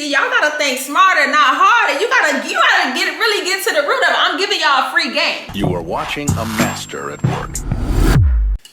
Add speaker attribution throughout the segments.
Speaker 1: Y'all gotta think smarter, not harder. You gotta really get to the root of it. I'm giving y'all a free game.
Speaker 2: You are watching a master at work.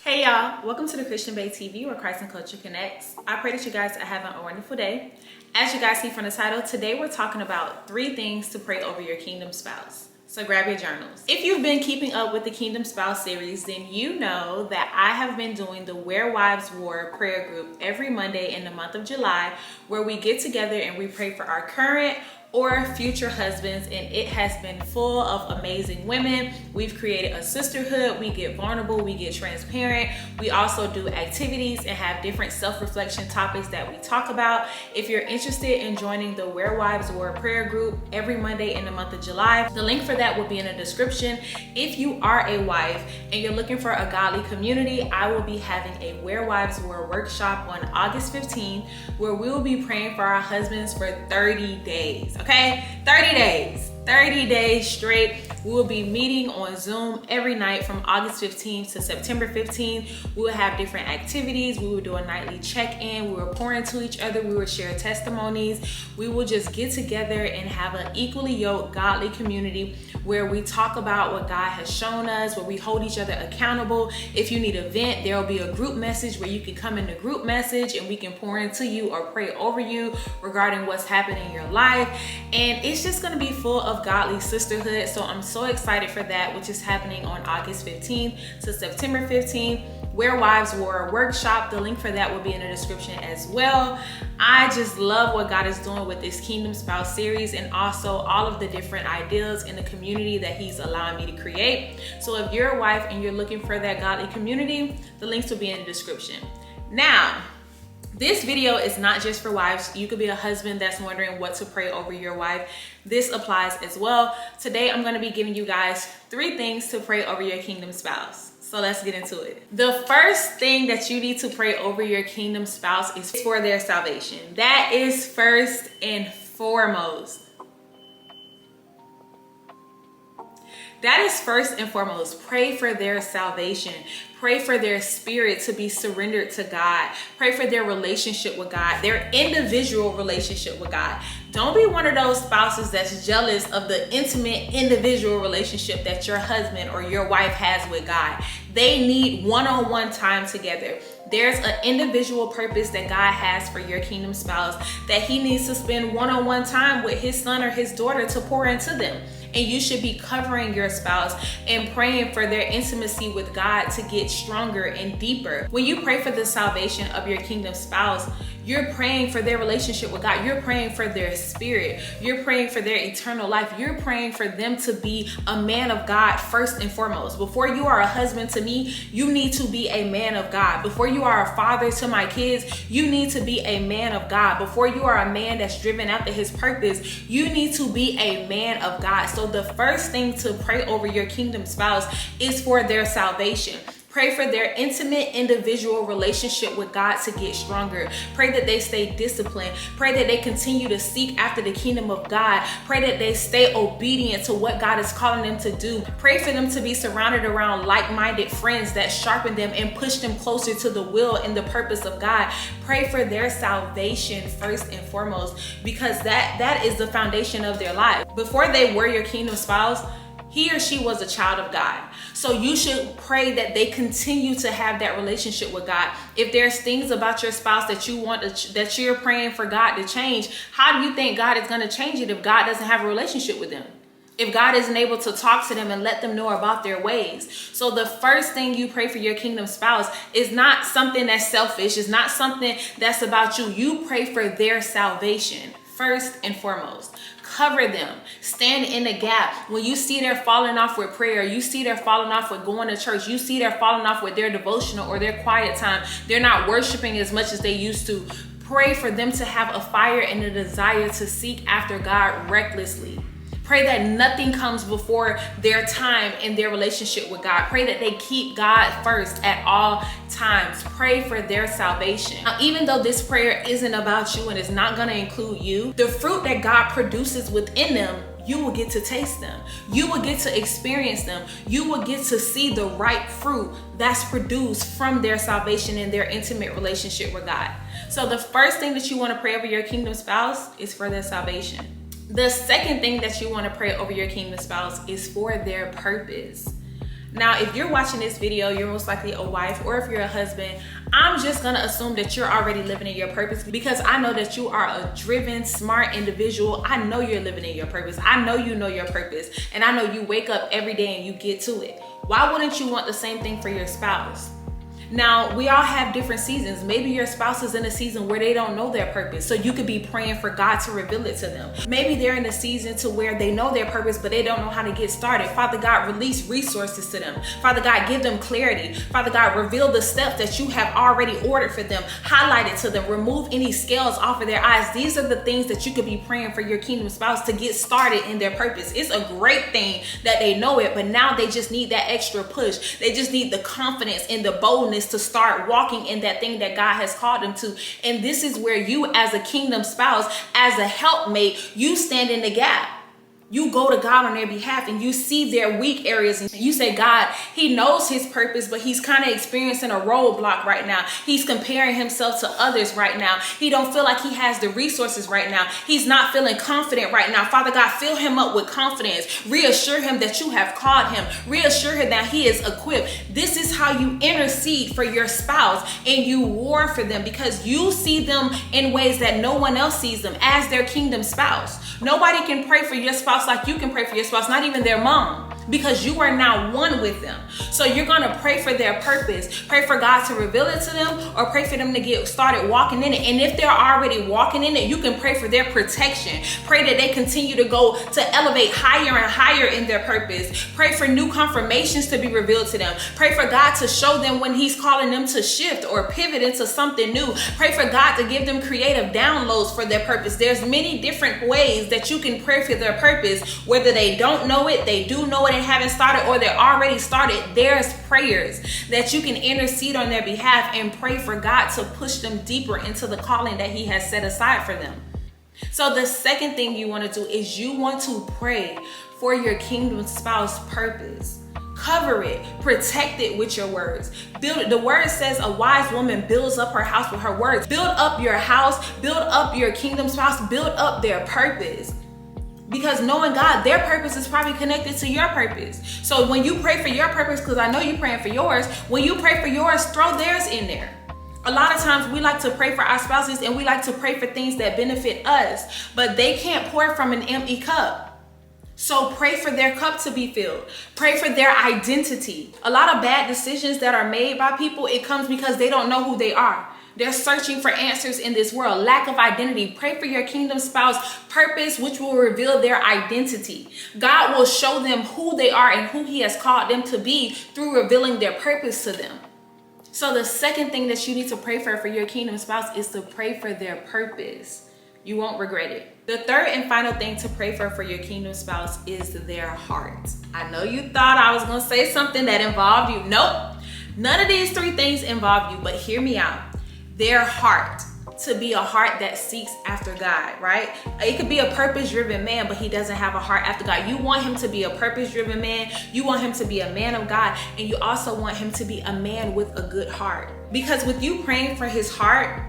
Speaker 1: Hey y'all, welcome to the Christian Bae TV, where Christ and culture connects. I pray that you guys are having a wonderful day. As you guys see from the title, today we're talking about 3 things to pray over your kingdom spouse. So grab your journals. If you've been keeping up with the Kingdom Spouse series, then you know that I have been doing the Where Wives War prayer group every Monday in the month of July, where we get together and we pray for our current or future husbands, and it has been full of amazing women. We've created a sisterhood. We get vulnerable, we get transparent. We also do activities and have different self-reflection topics that we talk about. If you're interested in joining the Where Wives War prayer group every Monday in the month of July, the link for that will be in the description. If you are a wife and you're looking for a godly community, I will be having a Where Wives War workshop on August 15th, where we will be praying for our husbands for 30 days. Okay, 30 days straight. We will be meeting on Zoom every night from August 15th to September 15th. We will have different activities. We will do a nightly check-in. We will pour into each other. We will share testimonies. We will just get together and have an equally yoked godly community where we talk about what God has shown us, where we hold each other accountable. If you need a vent, there will be a group message where you can come in the group message and we can pour into you or pray over you regarding what's happening in your life. And it's just going to be full of godly sisterhood. So I'm so excited for that, which is happening on August 15th to September 15th. Where Wives War workshop, the link for that will be in the description as well. I just love what God is doing with this Kingdom Spouse series, and also all of the different ideas in the community that He's allowing me to create. So if you're a wife and you're looking for that godly community, the links will be in the description. Now, this video is not just for wives. You could be a husband that's wondering what to pray over your wife. This applies as well. Today, I'm gonna be giving you guys 3 things to pray over your kingdom spouse. So let's get into it. The first thing that you need to pray over your kingdom spouse is for their salvation. That is first and foremost. That is first and foremost. Pray for their salvation. Pray for their spirit to be surrendered to God. Pray for their relationship with God, their individual relationship with God. Don't be one of those spouses that's jealous of the intimate individual relationship that your husband or your wife has with God. They need one-on-one time together. There's an individual purpose that God has for your kingdom spouse, that He needs to spend one-on-one time with his son or his daughter to pour into them. And you should be covering your spouse and praying for their intimacy with God to get stronger and deeper. When you pray for the salvation of your kingdom spouse, you're praying for their relationship with God. You're praying for their spirit. You're praying for their eternal life. You're praying for them to be a man of God first and foremost. Before you are a husband to me, you need to be a man of God. Before you are a father to my kids, you need to be a man of God. Before you are a man that's driven after His purpose, you need to be a man of God. So the first thing to pray over your kingdom spouse is for their salvation. Pray for their intimate individual relationship with God to get stronger. Pray that they stay disciplined. Pray that they continue to seek after the kingdom of God. Pray that they stay obedient to what God is calling them to do. Pray for them to be surrounded around like-minded friends that sharpen them and push them closer to the will and the purpose of God. Pray for their salvation first and foremost, because that is the foundation of their life. Before they were your kingdom spouse, he or she was a child of God. So you should pray that they continue to have that relationship with God. If there's things about your spouse that you want that you're praying for God to change, how do you think God is going to change it if God doesn't have a relationship with them? If God isn't able to talk to them and let them know about their ways. So the first thing you pray for your kingdom spouse is not something that's selfish. It's not something that's about you. You pray for their salvation first and foremost. Cover them. Stand in the gap. When you see they're falling off with prayer, you see they're falling off with going to church, you see they're falling off with their devotional or their quiet time, they're not worshiping as much as they used to, pray for them to have a fire and a desire to seek after God recklessly. Pray that nothing comes before their time in their relationship with God. Pray that they keep God first at all times. Pray for their salvation. Now, even though this prayer isn't about you and is not going to include you, the fruit that God produces within them, you will get to taste them. You will get to experience them. You will get to see the ripe fruit that's produced from their salvation and their intimate relationship with God. So the first thing that you want to pray over your kingdom spouse is for their salvation. The second thing that you want to pray over your kingdom spouse is for their purpose. Now, if you're watching this video, you're most likely a wife, or if you're a husband, I'm just gonna assume that you're already living in your purpose, because I know that you are a driven, smart individual. I know you're living in your purpose. I know you know your purpose, and I know you wake up every day and you get to it. Why wouldn't you want the same thing for your spouse? Now, we all have different seasons. Maybe your spouse is in a season where they don't know their purpose, so you could be praying for God to reveal it to them. Maybe they're in a season to where they know their purpose, but they don't know how to get started. Father God, release resources to them. Father God, give them clarity. Father God, reveal the steps that you have already ordered for them. Highlight it to them. Remove any scales off of their eyes. These are the things that you could be praying for your kingdom spouse to get started in their purpose. It's a great thing that they know it, but now they just need that extra push. They just need the confidence and the boldness to start walking in that thing that God has called them to. And this is where you, as a kingdom spouse, as a helpmate, you stand in the gap. You go to God on their behalf and you see their weak areas and you say, God, he knows his purpose, but he's kind of experiencing a roadblock right now. He's comparing himself to others right now. He don't feel like he has the resources right now. He's not feeling confident right now. Father God, fill him up with confidence. Reassure him that you have called him. Reassure him that he is equipped. This is how you intercede for your spouse and you war for them, because you see them in ways that no one else sees them as their kingdom spouse. Nobody can pray for your spouse like you can pray for your spouse, not even their mom, because you are now one with them. So you're going to pray for their purpose, pray for God to reveal it to them, or pray for them to get started walking in it. And if they're already walking in it, you can pray for their protection. Pray that they continue to go to elevate higher and higher in their purpose. Pray for new confirmations to be revealed to them. Pray for God to show them when he's calling them to shift or pivot into something new. Pray for God to give them creative downloads for their purpose. There's many different ways that you can pray for their purpose, whether they don't know it, they do know it and haven't started, or they're already started. There's prayers that you can intercede on their behalf and pray for God to push them deeper into the calling that he has set aside for them. So the second thing you want to do is you want to pray for your kingdom spouse purpose. Cover it, protect it with your words. Build it. The word says a wise woman builds up her house with her words. Build up your house, build up your kingdom spouse, build up their purpose. Because knowing God, their purpose is probably connected to your purpose. So when you pray for your purpose, because I know you're praying for yours, when you pray for yours, throw theirs in there. A lot of times we like to pray for our spouses and we like to pray for things that benefit us, but they can't pour from an empty cup. So pray for their cup to be filled. Pray for their identity. A lot of bad decisions that are made by people, it comes because they don't know who they are. They're searching for answers in this world. Lack of identity. Pray for your kingdom spouse purpose, which will reveal their identity. God will show them who they are and who he has called them to be through revealing their purpose to them. So the second thing that you need to pray for your kingdom spouse is to pray for their purpose. You won't regret it. The third and final thing to pray for your kingdom spouse is their heart. I know you thought I was going to say something that involved you. Nope. None of these three things involve you, but hear me out. Their heart, to be a heart that seeks after God, right? It could be a purpose-driven man, but he doesn't have a heart after God. You want him to be a purpose-driven man. You want him to be a man of God. And you also want him to be a man with a good heart. Because with you praying for his heart,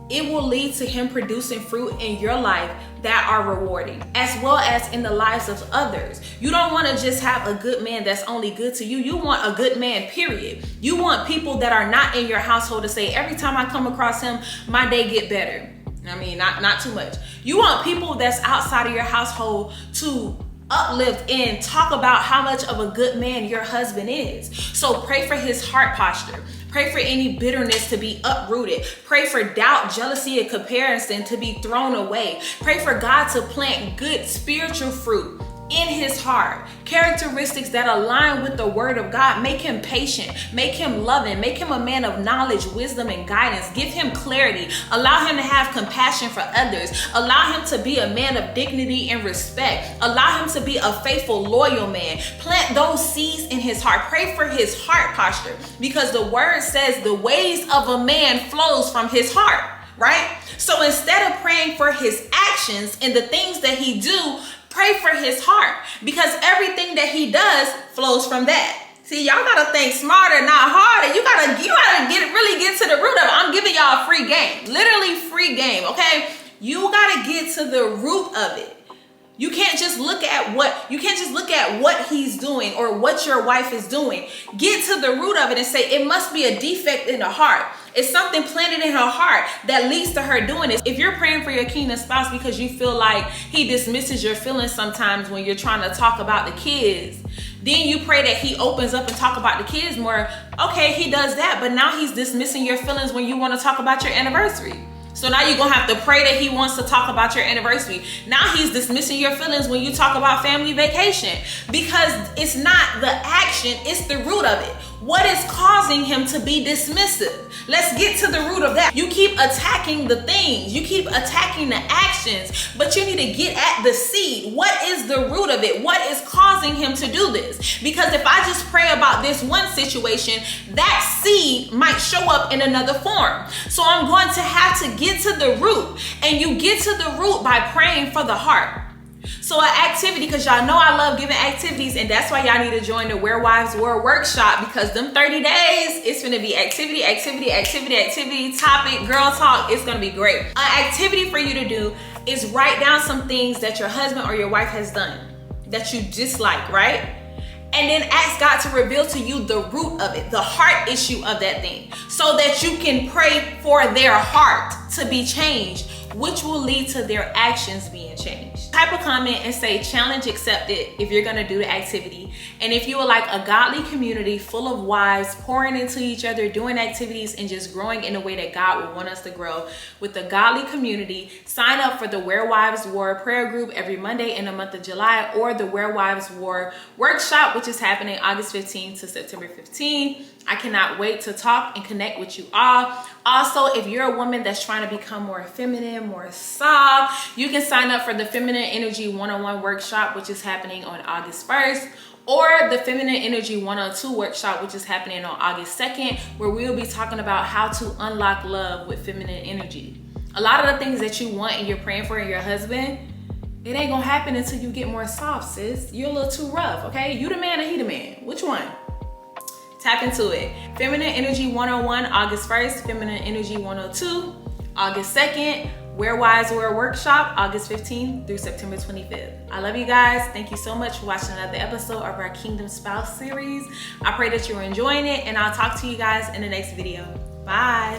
Speaker 1: it will lead to him producing fruit in your life that are rewarding, as well as in the lives of others. You don't want to just have a good man that's only good to you. You want a good man, period. You want people that are not in your household to say, every time I come across him, my day get better. I mean, not too much. You want people that's outside of your household to uplift and talk about how much of a good man your husband is. So pray for his heart posture. Pray for any bitterness to be uprooted. Pray for doubt, jealousy, and comparison to be thrown away. Pray for God to plant good spiritual fruit in his heart. Characteristics that align with the word of God. Make him patient. Make him loving. Make him a man of knowledge, wisdom, and guidance. Give him clarity. Allow him to have compassion for others. Allow him to be a man of dignity and respect. Allow him to be a faithful, loyal man. Plant those seeds in his heart. Pray for his heart posture, because the word says the ways of a man flows from his heart, right? So instead of praying for his actions and the things that he do, pray for his heart, because everything that he does flows from that. See, y'all gotta think smarter, not harder. You gotta really get to the root of it. I'm giving y'all a free game, literally free game, okay? You gotta get to the root of it. You can't just look at what he's doing or what your wife is doing. Get to the root of it and say it must be a defect in the heart. It's something planted in her heart that leads to her doing this. If you're praying for your kingdom spouse because you feel like he dismisses your feelings sometimes when you're trying to talk about the kids, then you pray that he opens up and talk about the kids more. Okay, he does that, but now he's dismissing your feelings when you want to talk about your anniversary. So now you're going to have to pray that he wants to talk about your anniversary. Now he's dismissing your feelings when you talk about family vacation, because it's not the action, it's the root of it. What is causing him to be dismissive? Let's get to the root of that. You keep attacking the things, you keep attacking the actions, but you need to get at the seed. What is the root of it? What is causing him to do this? Because if I just pray about this one situation, that seed might show up in another form. So I'm going to have to get to the root, and you get to the root by praying for the heart. So an activity, because y'all know I love giving activities, and that's why y'all need to join the Where Wives War workshop, because them 30 days, it's gonna be activity, topic, girl talk. It's gonna be great. An activity for you to do is write down some things that your husband or your wife has done that you dislike, right? And then ask God to reveal to you the root of it, the heart issue of that thing, so that you can pray for their heart to be changed, which will lead to their actions being changed. Type a comment and say challenge accepted if you're gonna do the activity. And if you would like a godly community full of wives pouring into each other, doing activities, and just growing in a way that God would want us to grow with a godly community, sign up for the Where Wives War prayer group every Monday in the month of July, or the Where Wives War workshop, which is happening August 15th to September 15th. I cannot wait to talk and connect with you all. Also, if you're a woman that's trying to become more feminine, more soft, you can sign up for the Feminine Energy 101 workshop, which is happening on August 1st, or the Feminine Energy 102 workshop, which is happening on August 2nd, where we'll be talking about how to unlock love with feminine energy. A lot of the things that you want and you're praying for in your husband, it ain't gonna happen until you get more soft, sis. You're a little too rough, okay? You the man or he the man? Which one? Tap into it. Feminine Energy 101, August 1st. Feminine Energy 102, August 2nd. Where Wives War workshop, August 15th through September 25th. I love you guys. Thank you so much for watching another episode of our Kingdom Spouse series. I pray that you're enjoying it, and I'll talk to you guys in the next video. Bye.